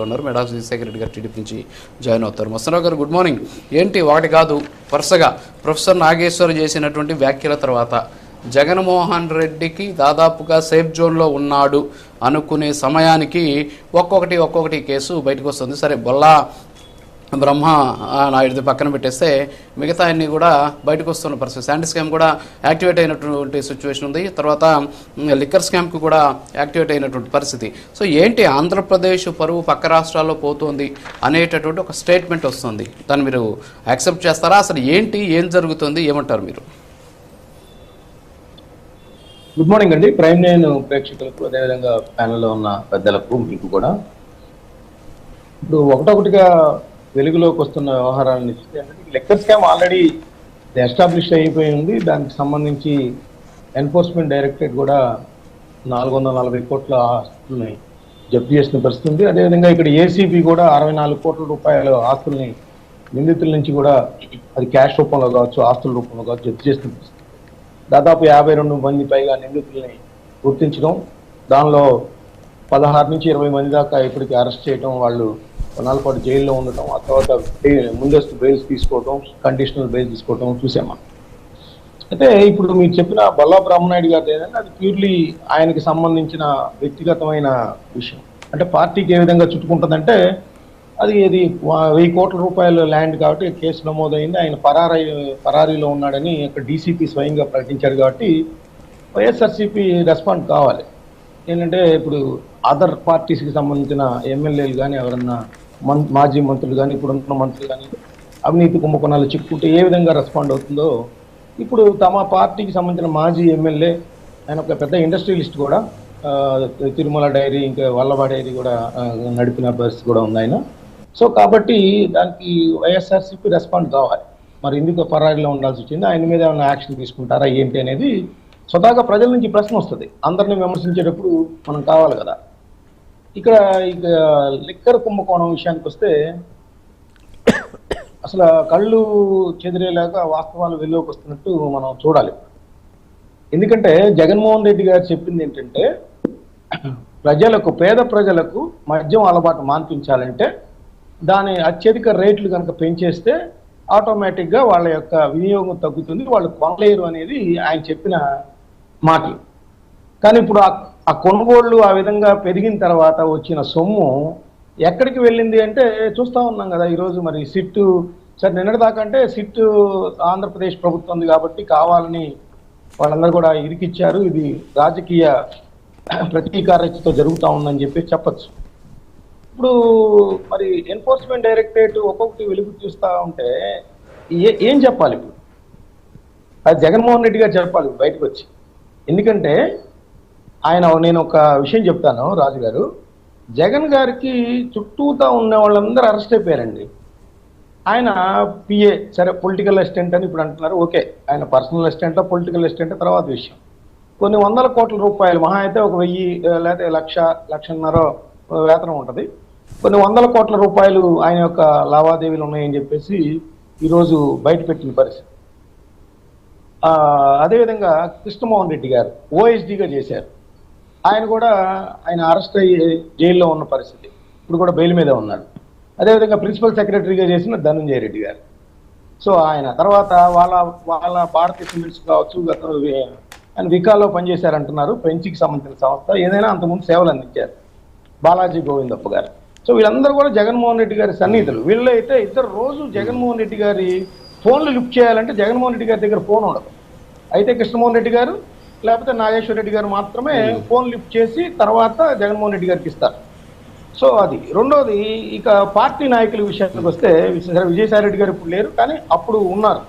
ఉన్నారు Midas secretary గారు TDP నుంచి జాయిన్ అవుతారు. మస్తరావు గారు గుడ్ మార్నింగ్. ఏంటి ఒకటి కాదు వరుసగా ప్రొఫెసర్ నాగేశ్వర్ చేసినటువంటి వ్యాఖ్యల తర్వాత జగన్మోహన్ రెడ్డికి దాదాపుగా సేఫ్ జోన్లో ఉన్నాడు అనుకునే సమయానికి ఒక్కొక్కటి కేసు బయటకు వస్తుంది. సరే బొల్లా బ్రహ్మ నాయుడిది పక్కన పెట్టేస్తే మిగతా అన్నీ కూడా బయటకు వస్తున్న పరిస్థితి. శాండీ స్కామ్ కూడా యాక్టివేట్ అయినటువంటి సిచ్యువేషన్ ఉంది. తర్వాత లిక్కర్ స్కామ్కి కూడా యాక్టివేట్ అయినటువంటి పరిస్థితి. సో ఏంటి ఆంధ్రప్రదేశ్ పరువు పక్క రాష్ట్రాల్లో పోతుంది అనేటటువంటి ఒక స్టేట్మెంట్ వస్తుంది. దాన్ని మీరు యాక్సెప్ట్ చేస్తారా? అసలు ఏంటి, ఏం జరుగుతుంది, ఏమంటారు మీరు? గుడ్ మార్నింగ్ అండి. ప్రైమ్ నైన్ ప్రేక్షకులకు, అదేవిధంగా ప్యానెల్లో ఉన్న పెద్దలకు, మీకు కూడా. ఇప్పుడు ఒకటొకటిగా వెలుగులోకి వస్తున్న వ్యవహారాలను ఇస్తే లిక్కర్ స్కామ్ ఆల్రెడీ ఎస్టాబ్లిష్ అయిపోయి ఉంది. దానికి సంబంధించి ఎన్ఫోర్స్మెంట్ డైరెక్టరేట్ కూడా 440 కోట్ల ఆస్తుల్ని జప్తు చేసిన పరిస్థితి ఉంది. అదేవిధంగా ఇక్కడ ఏసీబీ కూడా 64 కోట్ల రూపాయల ఆస్తుల్ని నిందితుల నుంచి కూడా అది క్యాష్ రూపంలో కావచ్చు, ఆస్తుల రూపంలో కావచ్చు జప్తు చేసిన పరిస్థితి. దాదాపు 52 మంది పైగా నిందితుల్ని గుర్తించడం, దానిలో 16 నుంచి 20 మంది దాకా ఇప్పటికీ అరెస్ట్ చేయడం, వాళ్ళు కొన్నాళ్ళ పాటు జైల్లో ఉండటం, ఆ తర్వాత ముందస్తు బెయిల్స్ తీసుకోవటం, కండిషనల్ బెయిల్ తీసుకోవటం చూసామా. అయితే ఇప్పుడు మీరు చెప్పిన బొల్లా బ్రహ్మనాయుడు గారు ఏదైనా అది ప్యూర్లీ ఆయనకి సంబంధించిన వ్యక్తిగతమైన విషయం. అంటే పార్టీకి ఏ విధంగా చుట్టుకుంటుందంటే అది 1000 కోట్ల రూపాయల ల్యాండ్ కాబట్టి కేసు నమోదైంది. ఆయన పరారీలో ఉన్నాడని ఇక్కడ డీసీపీ స్వయంగా ప్రకటించాడు కాబట్టి వైఎస్ఆర్సీపీ రెస్పాండ్ కావాలి. ఏంటంటే ఇప్పుడు అదర్ పార్టీస్కి సంబంధించిన ఎమ్మెల్యేలు కానీ, ఎవరన్నా మాజీ మంత్రులు కానీ, ఇప్పుడున్న మంత్రులు కానీ అవినీతి కుంభకోణాలు చిక్కుంటే ఏ విధంగా రెస్పాండ్ అవుతుందో, ఇప్పుడు తమ పార్టీకి సంబంధించిన మాజీ ఎమ్మెల్యే, ఆయన ఒక పెద్ద ఇండస్ట్రియలిస్ట్ కూడా, తిరుమల డైరీ, ఇంకా వల్లభ డైరీ కూడా నడిపిన పరిస్థితి కూడా ఉంది ఆయన. సో కాబట్టి దానికి వైఎస్ఆర్సీపీ రెస్పాండ్ కావాలి. మరి ఎందుకు పరారీలో ఉండాల్సి వచ్చింది, ఆయన మీద ఏమైనా యాక్షన్ తీసుకుంటారా ఏంటి అనేది స్వతహాగా ప్రజల నుంచి ప్రశ్న వస్తుంది. అందరినీ విమర్శించేటప్పుడు మనం కావాలి కదా. ఇక లిక్కర్ కుంభకోణం విషయానికి వస్తే అసలు కళ్ళు చెదిరేలాగా వాస్తవాలు వెలుగులోకి వస్తున్నట్టు మనం చూడాలి. ఎందుకంటే జగన్మోహన్ రెడ్డి గారు చెప్పింది ఏంటంటే పేద ప్రజలకు మద్యం అలవాటు మాన్పించాలంటే దాని అత్యధిక రేట్లు కనుక పెంచేస్తే ఆటోమేటిక్గా వాళ్ళ యొక్క వినియోగం తగ్గుతుంది, వాళ్ళు కొనలేరు అనేది ఆయన చెప్పిన మాటలు. కానీ ఇప్పుడు ఆ కొనుగోళ్లు ఆ విధంగా పెరిగిన తర్వాత వచ్చిన సొమ్ము ఎక్కడికి వెళ్ళింది అంటే చూస్తూ ఉన్నాం కదా. ఈరోజు మరి సిట్టు, సరే నిన్నటి దాకా అంటే సిట్టు ఆంధ్రప్రదేశ్ ప్రభుత్వం ఉంది కాబట్టి కావాలని వాళ్ళందరూ కూడా ఇరికిచ్చారు, ఇది రాజకీయ ప్రతీకారతో జరుగుతూ ఉందని చెప్పి చెప్పచ్చు. ఇప్పుడు మరి ఎన్ఫోర్స్మెంట్ డైరెక్టరేట్ ఒక్కొక్కటి వెలుగు చూస్తూ ఉంటే ఏం చెప్పాలి ఇప్పుడు? అది జగన్మోహన్ రెడ్డి గారు చెప్పాలి బయటకు వచ్చి. ఎందుకంటే నేను ఒక విషయం చెప్తాను రాజు గారు, జగన్ గారికి చుట్టూతా ఉన్న వాళ్ళందరూ అరెస్ట్ అయిపోయారండి. ఆయన పిఏ, సరే పొలిటికల్ అసిస్టెంట్ అని ఇప్పుడు అంటున్నారు, ఓకే, ఆయన పర్సనల్ అసిస్టెంటో పొలిటికల్ అసిస్టెంటో తర్వాత విషయం. కొన్ని 100 కోట్ల రూపాయలు, మహా అయితే ఒక 1000 లేకపోతే 1,00,000-1,50,000 వేతనం ఉంటుంది. కొన్ని 100 కోట్ల రూపాయలు ఆయన యొక్క లావాదేవీలు ఉన్నాయని చెప్పేసి ఈరోజు బయట పెట్టిన పరిస్థితి. అదేవిధంగా కృష్ణమోహన్ రెడ్డి గారు ఓఎస్డీగా చేశారు, ఆయన అరెస్ట్ అయ్యి జైల్లో ఉన్న పరిస్థితి, ఇప్పుడు కూడా బెయిల్ మీద ఉన్నాడు. అదేవిధంగా ప్రిన్సిపల్ సెక్రటరీగా చేసిన ధనంజయ రెడ్డి గారు. సో ఆయన తర్వాత వాళ్ళ భారతీయ సిమెంట్స్ కావచ్చు, ఆయన వికాలో పనిచేశారంటున్నారు, పెంచికి సంబంధించిన సంస్థ, ఏదైనా అంతకుముందు సేవలు అందించారు, బాలాజీ గోవిందప్ప గారు. సో వీళ్ళందరూ కూడా జగన్మోహన్ రెడ్డి గారి సన్నిహితులు. వీళ్ళు అయితే ఇద్దరు రోజు జగన్మోహన్ రెడ్డి గారి ఫోన్లు లిఫ్ట్ చేయాలంటే జగన్మోహన్ రెడ్డి గారి దగ్గర ఫోన్ ఉండదు. అయితే కృష్ణమోహన్ రెడ్డి గారు లేకపోతే నాగేశ్వర రెడ్డి గారు మాత్రమే ఫోన్ లిఫ్ట్ చేసి తర్వాత జగన్మోహన్ రెడ్డి గారికి ఇస్తారు. సో అది రెండోది. ఇక పార్టీ నాయకుల విషయానికి వస్తే విజయసాయి రెడ్డి గారు ఇప్పుడు లేరు, కానీ అప్పుడు ఉన్నారు.